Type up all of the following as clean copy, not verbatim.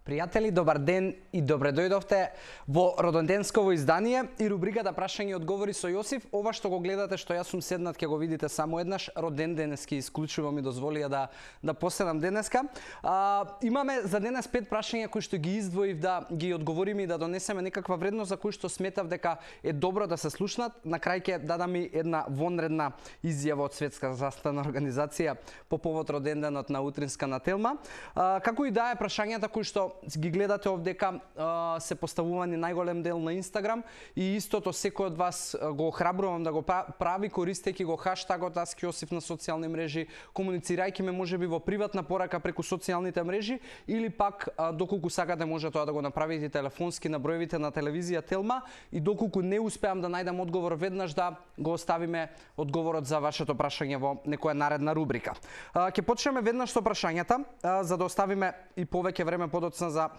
Пријатели, добар ден и добре дојдовте во роденденсково издание и рубриката Прашања и одговори со Јосиф. Ова што го гледате, што јас сум седнат, ќе го видите само еднаш. Роденденски исклучиво ми дозволија да поседам денеска. Имаме за денес 5 прашања кои што ги издвоив да ги одговориме и да донесеме некаква вредност за кои што сметав дека е добро да се слушнат. На крај ќе дадам и една вонредна изјава од Светска здравствена организација по повод роденденот на утринска Нателма. Како и да е, прашањата кои што ги гледате овдека се поставувани најголем дел на Инстаграм и истото секој од вас го охрабрувам да го прави користејќи го хаштагот Ask Јосиф на социјални мрежи, комуницирајќи ме можеби во приватна порака преку социјалните мрежи или пак доколку сакате може тоа да го направите телефонски на броевите на телевизија Телма и доколку не успеам да најдам одговор веднаш да го оставиме одговорот за вашето прашање во некоја наредна рубрика. Ќе почнеме веднаш со прашањата за да оставиме и повеќе време подоцна за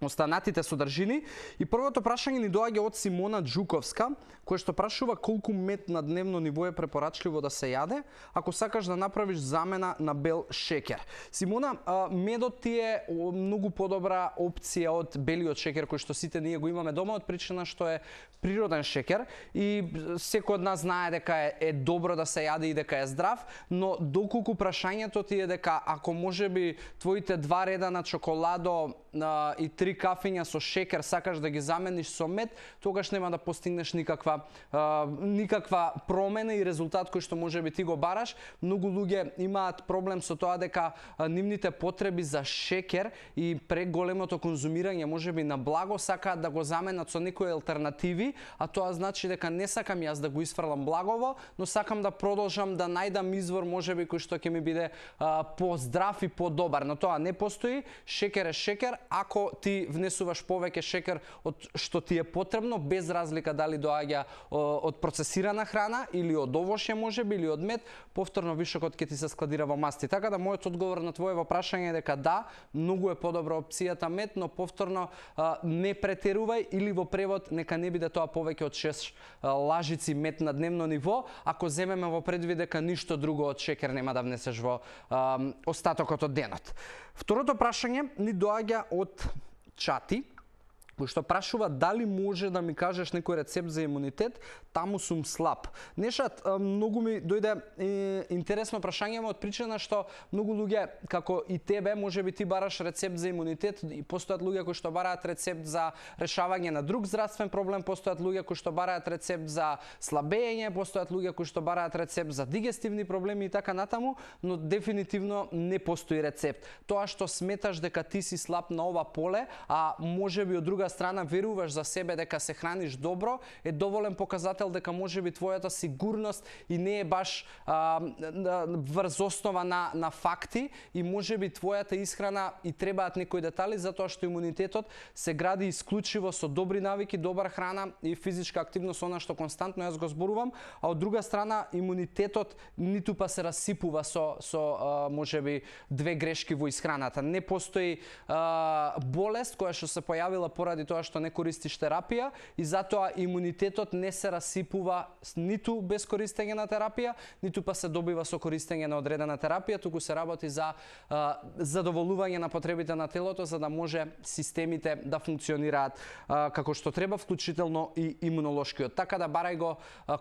останатите содржини. И првото прашање ни доаѓа од Симона Џуковска, која што прашува колку мед на дневно ниво е препорачливо да се јаде ако сакаш да направиш замена на бел шеќер. Симона, медот ти е многу подобра опција од белиот шеќер кој што сите ние го имаме дома, од причина што е природен шеќер и секој од нас знае дека е добро да се јаде и дека е здрав, но доколку прашањето ти е дека ако можеби твоите 2 реда на чоколадо и 3 кафења со шекер сакаш да ги замениш со мед, тогаш нема да постигнеш никаква промена и резултат кој што можеби ти го бараш. Многу луѓе имаат проблем со тоа дека нивните потреби за шекер и преголемото конзумирање можеби на благо сакаат да го заменат со некои алтернативи, а тоа значи дека не сакам јас да го исфрлам благово, но сакам да продолжам да најдам извор можеби кој што ќе ми биде поздрав и подобар. Но тоа не постои. Шекер е шекер. Ако ти внесуваш повеќе шекер од што ти е потребно, без разлика дали доаѓа од процесирана храна или од овошје можеби или од мед, повторно вишокот ќе ти се складира во масти. Така да мојот одговор на твоето прашање е дека да, многу е подобра опцијата мед, но повторно не претерувај или во превод нека не биде тоа повеќе од 6 лажици мед на дневно ниво, ако земеме во предвид дека ништо друго од шекер нема да внесеш во остатокот од денот. Второто прашање ни доаѓа од Чати, кој што прашува дали може да ми кажеш некој рецепт за имунитет, таму сум слаб. Нешат, многу ми дојде интересно прашање од причина што многу луѓе, како и тебе, можеби ти бараш рецепт за имунитет и постојат луѓе кои што бараат рецепт за решавање на друг здравствен проблем, постојат луѓе кои што бараат рецепт за слабење, постојат луѓе кои што бараат рецепт за дигестивни проблеми и така натаму, но дефинитивно не постои рецепт. Тоа што сметаш дека ти си слаб на ова поле, а можеби од друга страна веруваш за себе дека се храниш добро, е доволен показател дека можеби твојата сигурност и не е баш врз основа на факти и можеби твојата исхрана и требаат некои детали затоа што имунитетот се гради исклучиво со добри навики, добра храна и физичка активност, она што константно јас го зборувам, а од друга страна имунитетот ниту па се расипува со можеби 2 грешки во исхраната. Не постои болест која што се појавила поради тоа што не користиш терапија и затоа имунитетот не се расипува ниту без користење на терапија, ниту па се добива со користење на одредена терапија, туку се работи за задоволување на потребите на телото за да може системите да функционираат како што треба, вклучително и имунолошкиот. Така да барај го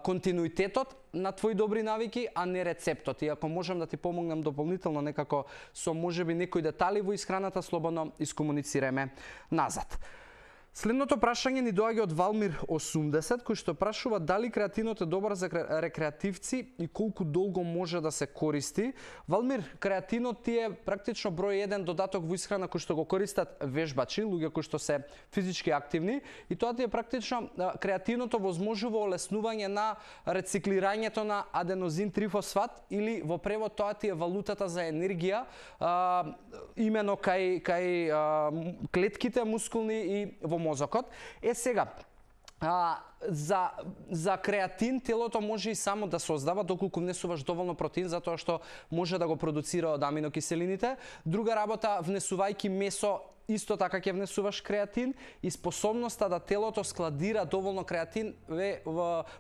континуитетот на твои добри навики, а не рецептот. И ако можам да ти помогнам дополнително некако со можеби некои детали во исхраната, слободно искомуницирајме назад. Следното прашање ни доаѓа од Валмир 80, кој што прашува дали креатинот е добар за рекреативци и колку долго може да се користи. Валмир, креатинот ти е практично број 1 додаток во исхрана кој што го користат вежбачи, луѓе кои што се физички активни, и тоа ти е практично креатиното возможува олеснување на рециклирањето на аденозин трифосфат или во превод тоа ти е валутата за енергија, имено кај клетките мускулни и во мозокот. Сега, за креатин телото може и само да создава доколку внесуваш доволно протеин затоа што може да го продуцира од аминокиселините. Друга работа, внесувајќи месо исто така ќе внесуваш креатин и способноста да телото складира доволно креатин е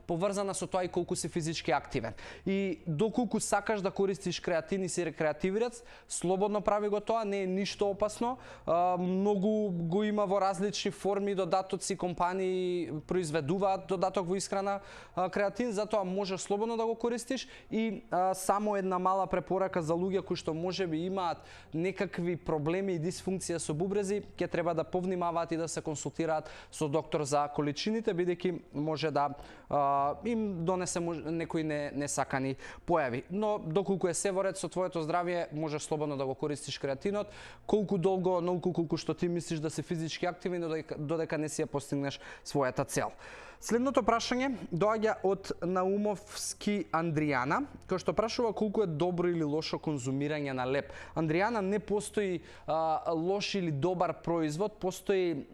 поврзана со тоа и колку си физички активен. И доколку сакаш да користиш креатин и си рекреативирац, слободно прави го тоа, не е ништо опасно. Многу го има во различни форми додатоци, компании произведуваат додаток во исхрана креатин, затоа можеш слободно да го користиш и само една мала препорака за луѓе кои што можеби имаат некакви проблеми и дисфункција со бубрези, ќе треба да повнимаваат и да се консултираат со доктор за количините, бидејќи може да им донесе некои несакани појави. Но доколку е се во ред со твоето здравје, можеш слободно да го користиш креатинот, колку долго, нолку колку што ти мислиш да си физички активен, додека не си ја постигнеш својата цел. Следното прашање доаѓа од Наумовски Андријана, кој што прашува колку е добро или лошо конзумирање на леб. Андријана, не постои лош или добар производ, постои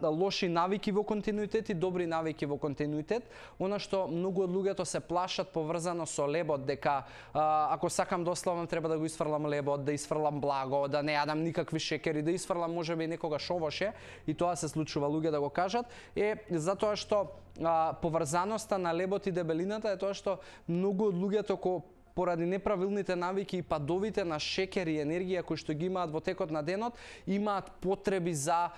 лоши навики во континуитет и добри навики во континуитет. Она што многу од луѓето се плашат поврзано со лебот, дека ако сакам да ослабам треба да го исфрлам лебот, да исфрлам благо, да не јадам никакви шекери, да исфрлам можеби некогаш овоше, и тоа се случува луѓе да го кажат, е затоа што поврзаноста на лебот и дебелината е тоа што многу од луѓето поради неправилните навики и падовите на шекер и енергија кои што ги имаат во текот на денот, имаат потреби за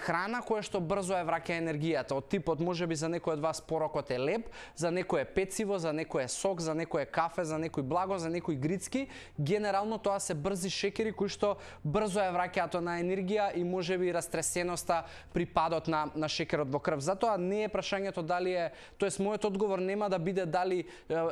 храна која што брзо ја враќа енергијата. Од типот можеби за некој од вас порокот е леб, за некој е пециво, за некој е сок, за некој е кафе, за некој благо, за некој грицки. Генерално тоа се брзи шекери кои што брзо ја враќаат на енергија и можеби растресеноста при падот на шекерот во крв. Затоа не е прашањето дали е, тоест мојот одговор нема да биде дали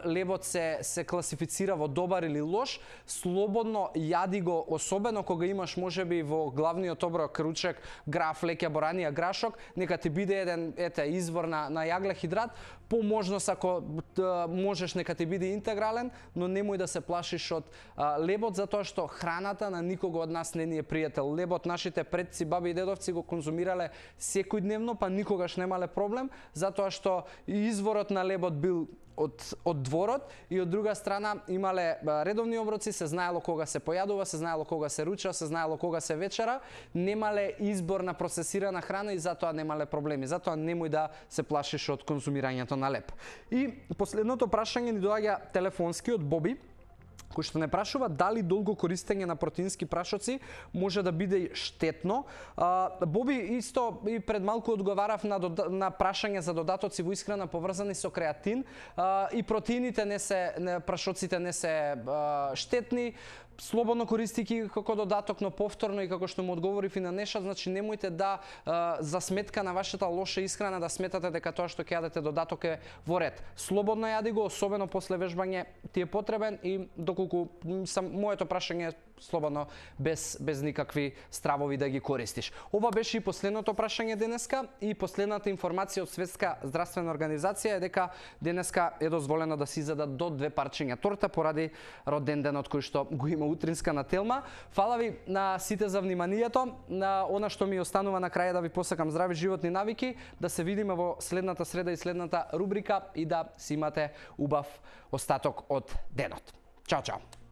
лебот се класифицира во добар или лош. Слободно јади го, особено кога имаш можеби во главниот оброк ручек граф, леќа, боранија, грашок, нека ти биде еден извор на јаглехидрат. По можност ако можеш нека ти биде интегрален, но немој да се плашиш од лебот, затоа што храната на никого од нас не ни е пријател. Лебот нашите предци, баби и дедовци го конзумирале секојдневно, па никогаш немале проблем, затоа што изворот на лебот бил од дворот и од друга страна имале редовни оброци, се знаело кога се појадува, се знаело кога се руча, се знаело кога се вечера, немале избор на процесирана храна и затоа немале проблеми. Затоа немој да се плашиш од конзумирањето на леб. И последното прашање ни доаѓа телефонски од Боби, кој што не прашува дали долго користење на протеински прашоци може да биде штетно. Боби, исто и пред малку одговарав на прашање за додатоци во исхрана поврзани со креатин, и протеините прашоците не се штетни. Слободно користики како додаток, но повторно и како што му одговорив и на Неша, значи немојте да за сметка на вашата лоша исхрана да сметате дека тоа што ќе јадете додаток е во ред. Слободно јади го, особено после вежбање ти е потребен и доколку моето прашање е слободно без никакви стравови да ги користиш. Ова беше и последното прашање денеска и последната информација од Светска здравствена организација е дека денеска е дозволено да се изедат до 2 парчиња торта поради роден денот кој што го има утринска на Телма. Фала ви на сите за вниманието. На она што ми останува на крај да ви посакам здрави животни навики, да се видиме во следната среда и следната рубрика и да си имате убав остаток од денот. Чао, чао.